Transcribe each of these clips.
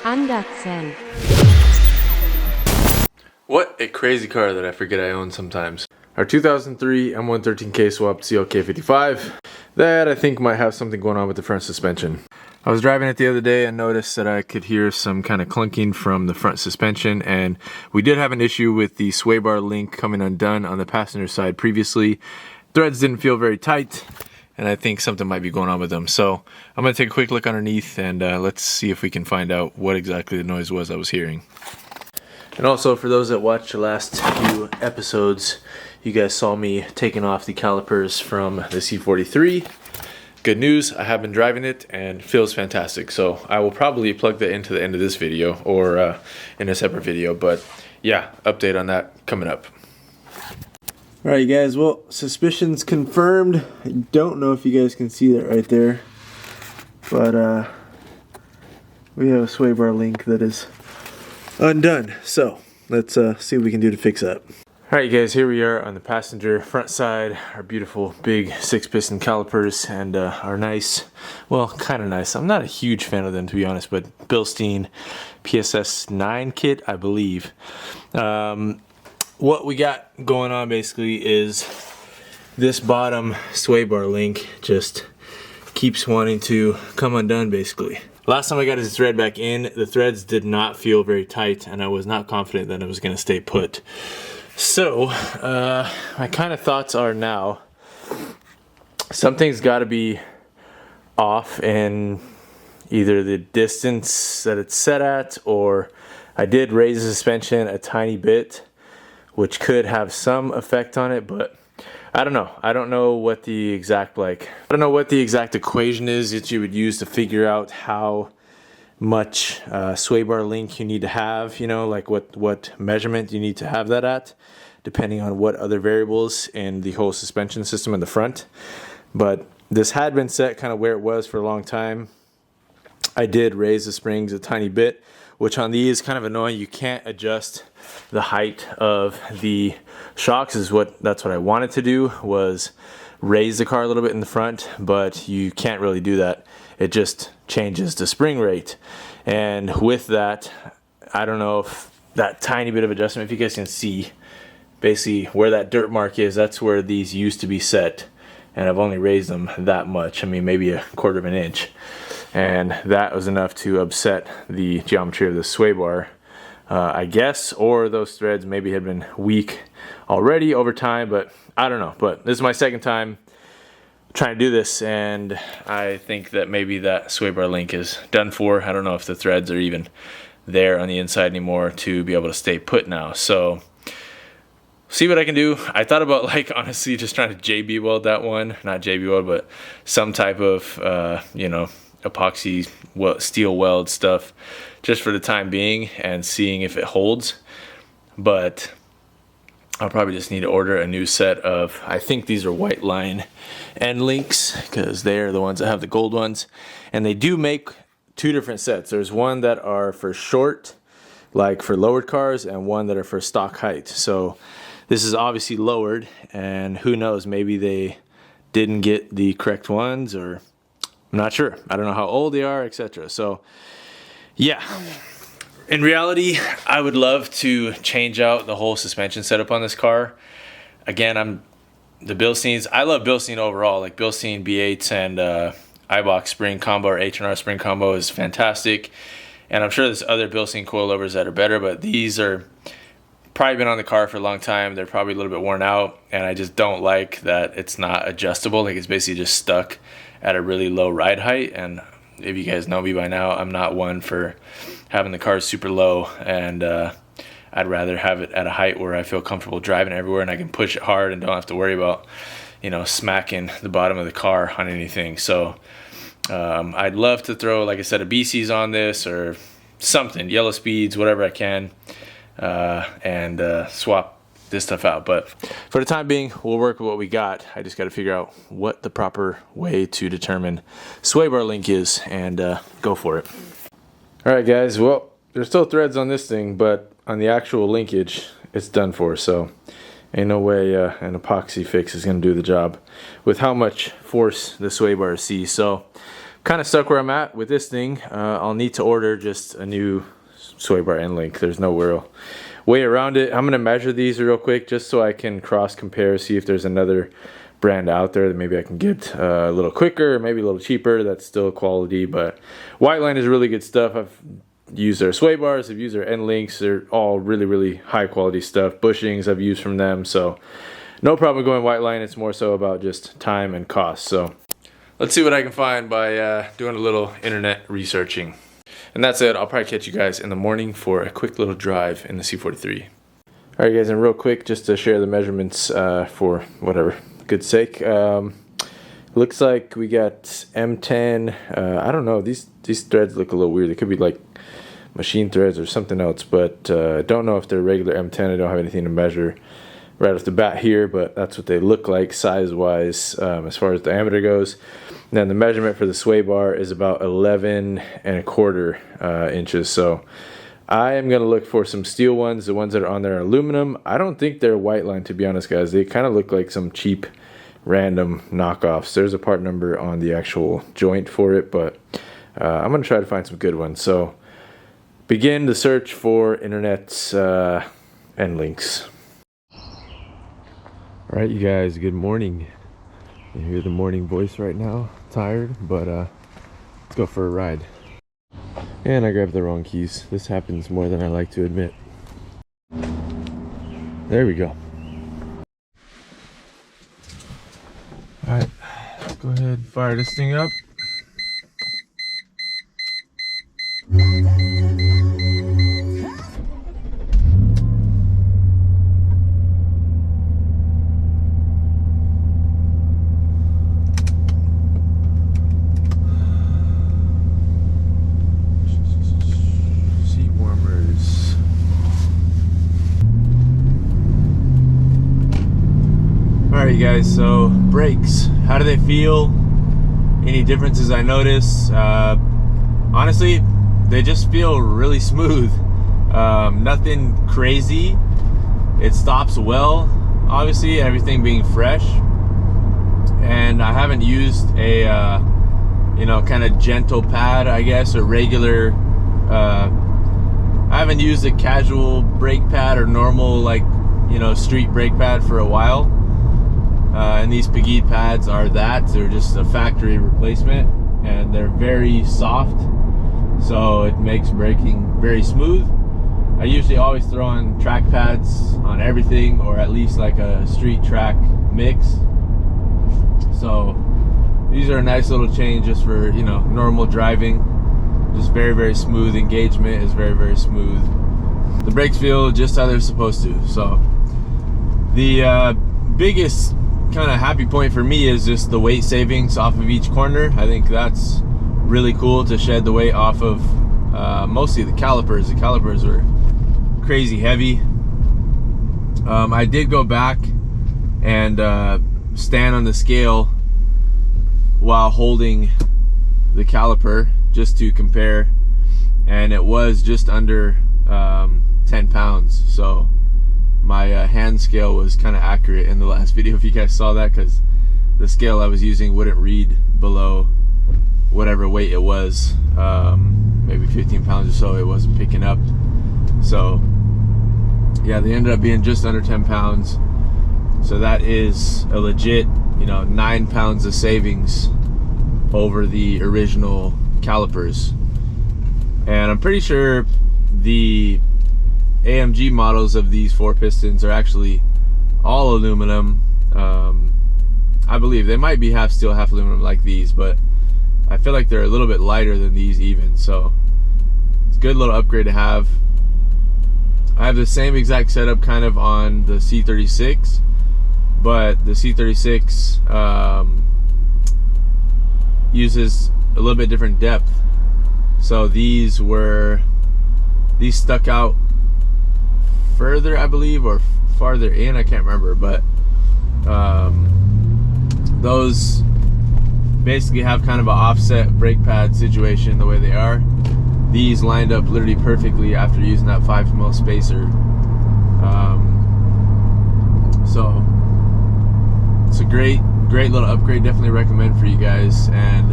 Andersen. What a crazy car that I forget I own sometimes. Our 2003 M113K swapped CLK55 that I think might have something going on with the front suspension. I was driving it the other day and noticed that I could hear some kind of clunking from the front suspension, and we did have an issue with the sway bar link coming undone on the passenger side previously. Threads didn't feel very tight, and I think something might be going on with them. So I'm going to take a quick look underneath and let's see if we can find out what exactly the noise was I was hearing. And also, for those that watched the last few episodes, you guys saw me taking off the calipers from the C43. Good news, I have been driving it and it feels fantastic. So I will probably plug that into the end of this video or in a separate video. But yeah, update on that coming up. Alright guys, well, suspicions confirmed. I don't know if you guys can see that right there, but we have a sway bar link that is undone. So let's see what we can do to fix that. Alright guys, here we are on the passenger front side, our beautiful big 6-piston calipers, and our nice, well, kind of nice, I'm not a huge fan of them to be honest, but Bilstein PSS 9 kit, I believe. What we got going on basically is this bottom sway bar link just keeps wanting to come undone basically. Last time I got his thread back in, the threads did not feel very tight and I was not confident that it was going to stay put. So, my kind of thoughts are now, something's got to be off in either the distance that it's set at, or I did raise the suspension a tiny bit, which could have some effect on it, but I don't know. I don't know what the exact equation is that you would use to figure out how much sway bar link you need to have, you know, like what measurement you need to have that at, depending on what other variables in the whole suspension system in the front. But this had been set kind of where it was for a long time. I did raise the springs a tiny bit, which on these is kind of annoying. You can't adjust the height of the shocks. That's what I wanted to do, was raise the car a little bit in the front, but you can't really do that. It just changes the spring rate. And with that, I don't know if that tiny bit of adjustment, if you guys can see basically where that dirt mark is, that's where these used to be set. And I've only raised them that much. I mean, maybe 1/4 of an inch. And that was enough to upset the geometry of the sway bar, I guess, or those threads maybe had been weak already over time, but I don't know. But this is my second time trying to do this, and I think that maybe that sway bar link is done for. I don't know if the threads are even there on the inside anymore to be able to stay put now. So see what I can do. I thought about, like, honestly just trying to JB weld that one, not JB weld, but some type of you know, epoxy steel weld stuff just for the time being and seeing if it holds. But I'll probably just need to order a new set of, I think these are white line end links, because they're the ones that have the gold ones. And they do make 2 different sets. There's one that are for short, like for lowered cars, and one that are for stock height. So this is obviously lowered, and who knows, maybe they didn't get the correct ones, or I'm not sure. I don't know how old they are, etc. So yeah. In reality, I would love to change out the whole suspension setup on this car. Again, the Bilsteins. I love Bilstein overall. Like Bilstein B8s and iBox spring combo or H&R spring combo is fantastic. And I'm sure there's other Bilstein coilovers that are better, but these are probably been on the car for a long time. They're probably a little bit worn out, and I just don't like that it's not adjustable. Like, it's basically just stuck at a really low ride height. And if you guys know me by now, I'm not one for having the car super low, and I'd rather have it at a height where I feel comfortable driving everywhere and I can push it hard and don't have to worry about, you know, smacking the bottom of the car on anything. So I'd love to throw, like I said, a BC's on this or something, yellow speeds, whatever I can, and swap this stuff out. But for the time being, we'll work with what we got. I just got to figure out what the proper way to determine sway bar link is and go for it. Alright guys, well, there's still threads on this thing, but on the actual linkage, it's done for. So ain't no way an epoxy fix is going to do the job with how much force the sway bar sees. So kind of stuck where I'm at with this thing. I'll need to order just a new sway bar end link. There's no real way around it. I'm gonna measure these real quick just so I can cross compare, see if there's another brand out there that maybe I can get a little quicker, maybe a little cheaper, that's still quality. But Whiteline is really good stuff. I've used their sway bars, I've used their end links. They're all really high quality stuff. Bushings I've used from them, so no problem going Whiteline. It's more so about just time and cost. So let's see what I can find by doing a little internet researching. And that's it. I'll probably catch you guys in the morning for a quick little drive in the C43. All right, guys, and real quick, just to share the measurements for whatever good sake. Looks like we got M10. I don't know. These threads look a little weird. They could be like machine threads or something else, but don't know if they're regular M10. I don't have anything to measure right off the bat here, but that's what they look like size-wise as far as diameter goes. And then the measurement for the sway bar is about 11¼ inches. So I am going to look for some steel ones. The ones that are on there are aluminum. I don't think they're Whiteline, to be honest, guys. They kind of look like some cheap random knockoffs. There's a part number on the actual joint for it, but I'm going to try to find some good ones. So begin the search for internet end links. All right, you guys, good morning. You hear the morning voice right now. Tired, but let's go for a ride. And I grabbed the wrong keys. This happens more than I like to admit. There we go. All right, let's go ahead and fire this thing up. Alright guys, so brakes, how do they feel? Any differences I notice? Honestly, they just feel really smooth. Nothing crazy. It stops well, obviously, everything being fresh. And I haven't used a you know, kind of gentle pad, I guess, or regular I haven't used a casual brake pad or normal, like, you know, street brake pad for a while. And these Peggy pads are that. They're just a factory replacement, and they're very soft, so it makes braking very smooth. I usually always throw on track pads on everything, or at least like a street track mix. So these are a nice little change just for, you know, normal driving. Just very smooth. Engagement is very smooth. The brakes feel just how they're supposed to. So the biggest kind of happy point for me is just the weight savings off of each corner. I think that's really cool to shed the weight off of mostly the calipers. The calipers were crazy heavy. I did go back and stand on the scale while holding the caliper just to compare, and it was just under 10 pounds. So my hand scale was kind of accurate in the last video, if you guys saw that, because the scale I was using wouldn't read below whatever weight it was, maybe 15 pounds or so. It wasn't picking up. So yeah, they ended up being just under 10 pounds. So that is a legit, you know, 9 pounds of savings over the original calipers. And I'm pretty sure the AMG models of these 4 pistons are actually all aluminum. I believe they might be half steel, half aluminum like these, but I feel like they're a little bit lighter than these even. So it's a good little upgrade to have. I have the same exact setup kind of on the C36, but the C36 uses a little bit different depth. So these stuck out further, I believe, or farther in, I can't remember, but those basically have kind of an offset brake pad situation the way they are. These lined up literally perfectly after using that 5mm spacer. So it's a great little upgrade. Definitely recommend for you guys. And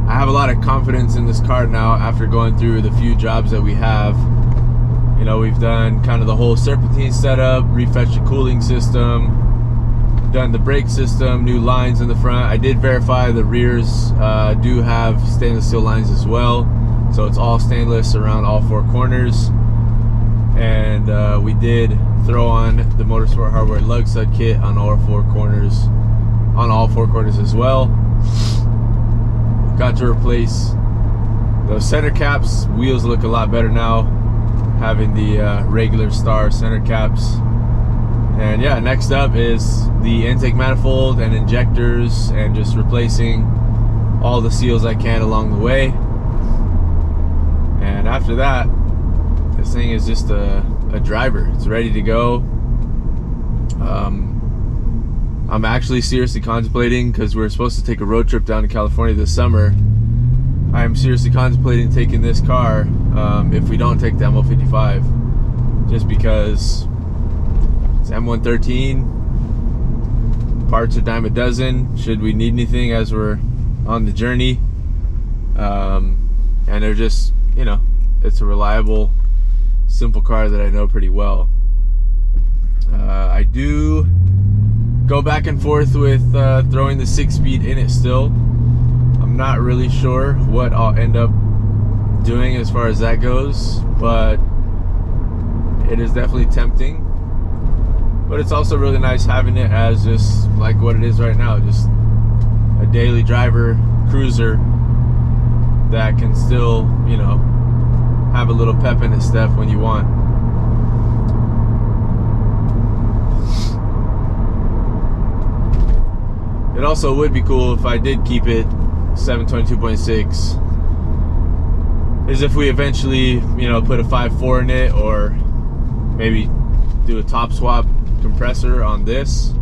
I have a lot of confidence in this car now after going through the few jobs that we have. You know, we've done kind of the whole serpentine setup, refetched the cooling system, done the brake system, new lines in the front. I did verify the rears do have stainless steel lines as well, so it's all stainless around all 4 corners. And we did throw on the Motorsport Hardware lug stud kit on all 4 corners, as well. Got to replace those center caps. Wheels look a lot better now, having the regular star center caps. And yeah, next up is the intake manifold and injectors, and just replacing all the seals I can along the way. And after that, this thing is just a driver. It's ready to go. I'm actually seriously contemplating, because we're supposed to take a road trip down to California this summer. I'm seriously contemplating taking this car if we don't take the MO55, just because it's M113, parts are dime a dozen should we need anything as we're on the journey. And they're just, you know, it's a reliable, simple car that I know pretty well. I do go back and forth with throwing the 6-speed in it still. I'm not really sure what I'll end up doing as far as that goes, but it is definitely tempting. But it's also really nice having it as just like what it is right now, just a daily driver cruiser that can still, you know, have a little pep in its step when you want. It also would be cool if I did keep it 722.6, is if we eventually, you know, put a 5.4 in it, or maybe do a top swap compressor on this.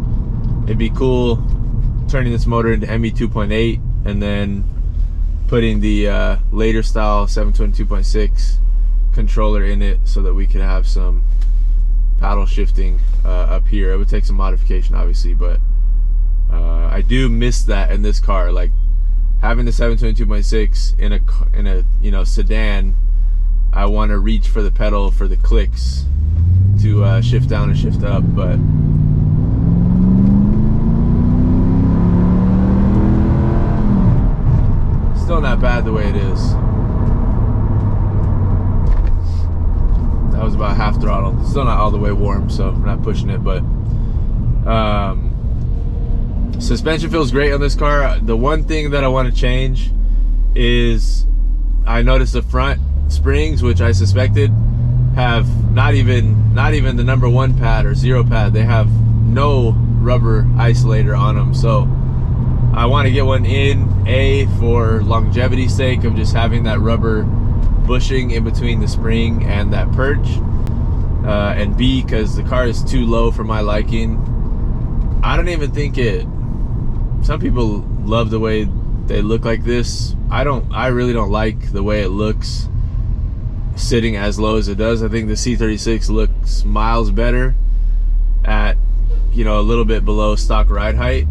It'd be cool turning this motor into ME 2.8 and then putting the later style 722.6 controller in it, so that we could have some paddle shifting up here. It would take some modification obviously, but I do miss that in this car. Like having the 722.6 in a you know, sedan, I want to reach for the pedal for the clicks to shift down and shift up, but still not bad the way it is. That was about half throttle. Still not all the way warm, so we're not pushing it, but suspension feels great on this car. The one thing that I want to change is I noticed the front springs, which I suspected, have not even the number 1 pad or 0 pad. They have no rubber isolator on them, so I want to get one in, A, for longevity's sake of just having that rubber bushing in between the spring and that perch, and B, because the car is too low for my liking. I don't even think it, some people love the way they look like this. I really don't like the way it looks sitting as low as it does. I think the C36 looks miles better at, you know, a little bit below stock ride height.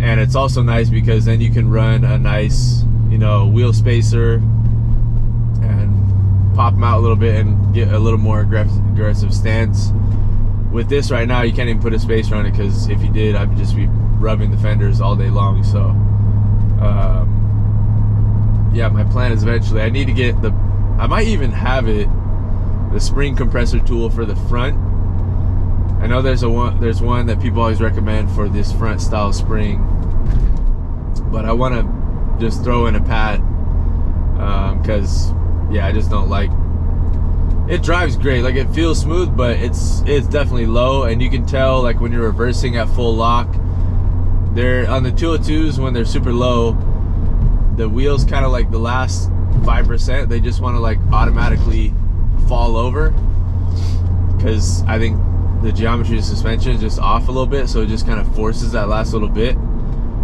And it's also nice because then you can run a nice, you know, wheel spacer and pop them out a little bit and get a little more aggressive stance. With this right now, you can't even put a spacer on it, because if you did, I'd just be rubbing the fenders all day long. So yeah, my plan is eventually I need to get I might even have the spring compressor tool for the front. I know there's one that people always recommend for this front style spring, but I want to just throw in a pad, because yeah, I just don't like it. Drives great, like it feels smooth, but it's definitely low, and you can tell like when you're reversing at full lock. They're on the 202s, when they're super low, the wheels kind of like the last 5%, they just want to like automatically fall over, because I think the geometry of suspension is just off a little bit, so it just kind of forces that last little bit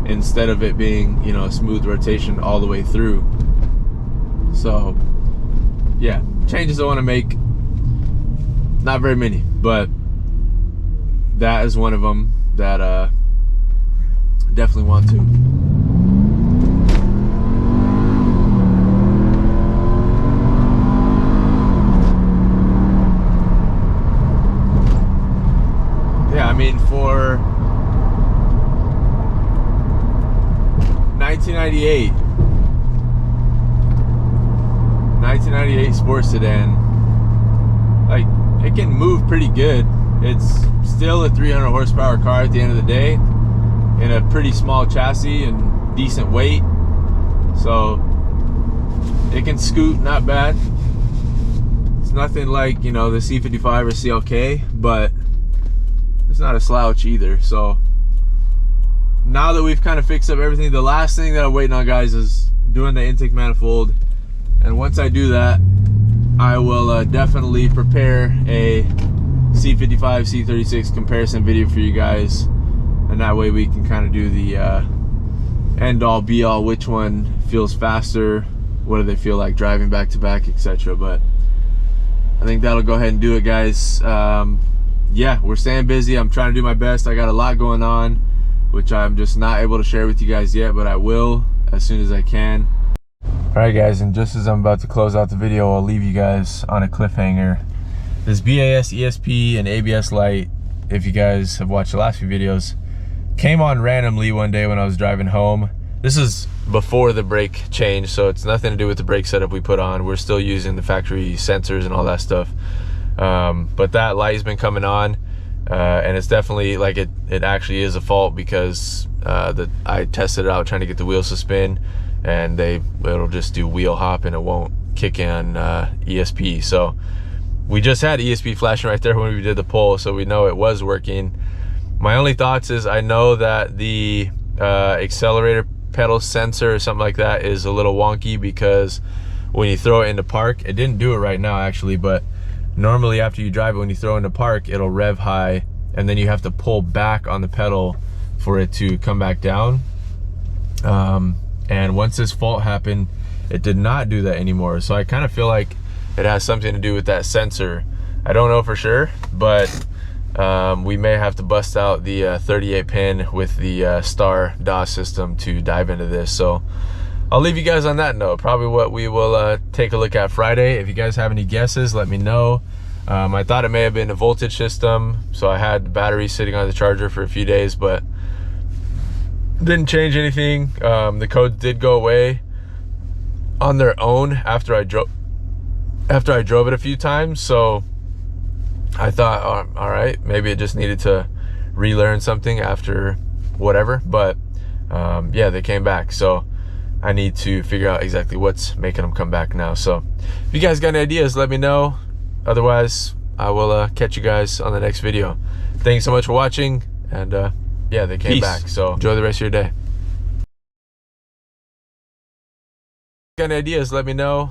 instead of it being, you know, a smooth rotation all the way through. So yeah, changes I want to make, not very many, but that is one of them that definitely want to. 1998 sports sedan. Like, it can move pretty good. It's still a 300 horsepower car at the end of the day, in a pretty small chassis and decent weight, so it can scoot not bad. It's nothing like, you know, the C55 or CLK, but it's not a slouch either. So now that we've kind of fixed up everything, the last thing that I'm waiting on, guys, is doing the intake manifold. And once I do that, I will definitely prepare a C55 C36 comparison video for you guys, and that way we can kind of do the end all be all, which one feels faster, what do they feel like driving back to back, etc. But I think that'll go ahead and do it, guys. Yeah, we're staying busy. I'm trying to do my best. I got a lot going on, which I'm just not able to share with you guys yet, but I will as soon as I can. Alright guys, and just as I'm about to close out the video, I'll leave you guys on a cliffhanger. This BAS, ESP, and ABS light, if you guys have watched the last few videos, came on randomly one day when I was driving home. This is before the brake change, so it's nothing to do with the brake setup we put on. We're still using the factory sensors and all that stuff. But that light has been coming on, and it's definitely, like, it actually is a fault, because I tested it out trying to get the wheels to spin, and it'll just do wheel hop and it won't kick in ESP. So we just had ESP flashing right there when we did the pull, so we know it was working. My only thoughts is, I know that the accelerator pedal sensor or something like that is a little wonky, because when you throw it into park, it didn't do it right now actually, but normally after you drive it, when you throw it into park, it'll rev high, and then you have to pull back on the pedal for it to come back down. And once this fault happened, it did not do that anymore. So I kind of feel like it has something to do with that sensor. I don't know for sure, but we may have to bust out the 38 pin with the star DOS system to dive into this. So I'll leave you guys on that note. Probably what we will take a look at Friday. If you guys have any guesses, let me know. I thought it may have been a voltage system, so I had the battery sitting on the charger for a few days, but didn't change anything. The codes did go away on their own after I drove it a few times, so I thought, oh, all right, maybe it just needed to relearn something after whatever. But yeah, they came back, so I need to figure out exactly what's making them come back now. So if you guys got any ideas, let me know. Otherwise, I will catch you guys on the next video. Thanks so much for watching, and yeah, they came back, so enjoy the rest of your day. Got any ideas, let me know.